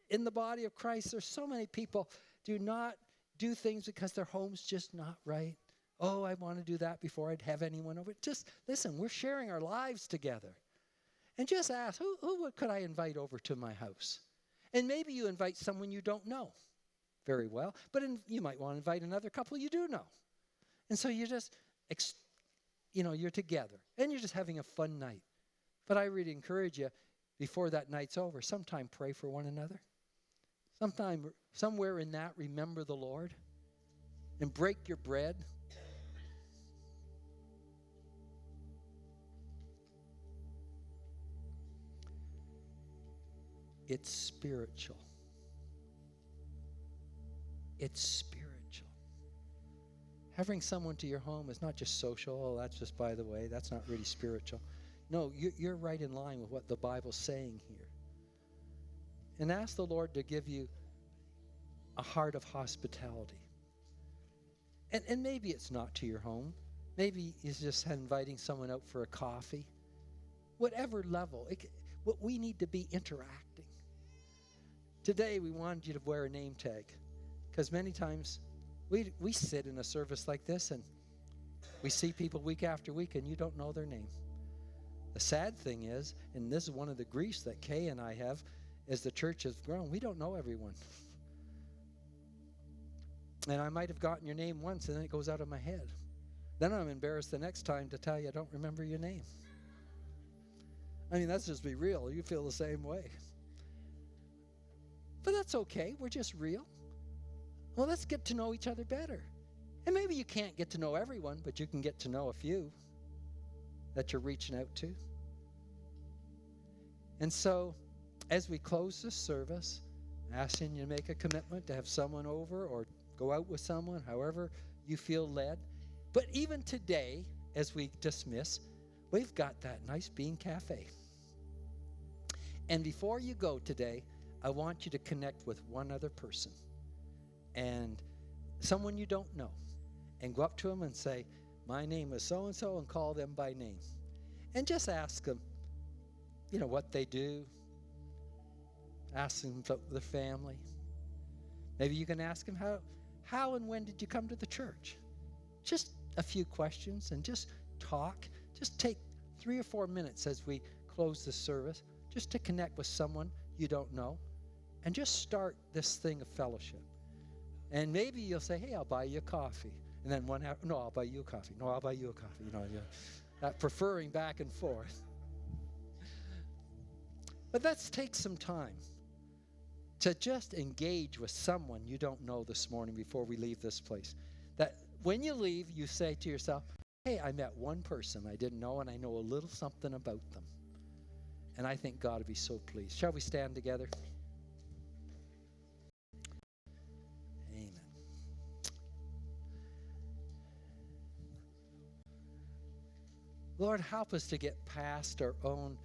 in the body of Christ, there's so many people do not do things because their home's just not right. Oh, I want to do that before I'd have anyone over. Just listen, we're sharing our lives together. And just ask, who could I invite over to my house? And maybe you invite someone you don't know very well, but you might want to invite another couple you do know. And so you just, you're together, and you're just having a fun night. But I really encourage you, before that night's over, sometime pray for one another. Somewhere in that, remember the Lord and break your bread. It's spiritual. It's spiritual. Having someone to your home is not just social. Oh, that's just by the way. That's not really spiritual. No, you're right in line with what the Bible's saying here. And ask the Lord to give you a heart of hospitality. And maybe it's not to your home. Maybe it's just inviting someone out for a coffee. Whatever level. What we need to be interacting. Today we wanted you to wear a name tag, because many times we sit in a service like this and we see people week after week and you don't know their name. The sad thing is, and this is one of the griefs that Kay and I have as the church has grown, we don't know everyone. And I might have gotten your name once and then it goes out of my head. Then I'm embarrassed the next time to tell you I don't remember your name. I mean, let's just be real. You feel the same way. But that's okay. We're just real. Well, let's get to know each other better. And maybe you can't get to know everyone, but you can get to know a few that you're reaching out to. And so, as we close this service, asking you to make a commitment to have someone over or go out with someone, however you feel led. But even today, as we dismiss, we've got that nice Bean Cafe. And before you go today, I want you to connect with one other person and someone you don't know, and go up to them and say, my name is so-and-so, and call them by name. And just ask them, what they do. Ask them about their family. Maybe you can ask them, how and when did you come to the church? Just a few questions and just talk. Just take 3 or 4 minutes as we close the service just to connect with someone you don't know and just start this thing of fellowship. And maybe you'll say, hey, I'll buy you a coffee. And then no, I'll buy you a coffee. No, I'll buy you a coffee. That preferring back and forth. But let's take some time to just engage with someone you don't know this morning before we leave this place. That when you leave, you say to yourself, hey, I met one person I didn't know, and I know a little something about them. And I think God would be so pleased. Shall we stand together? Amen. Lord, help us to get past our own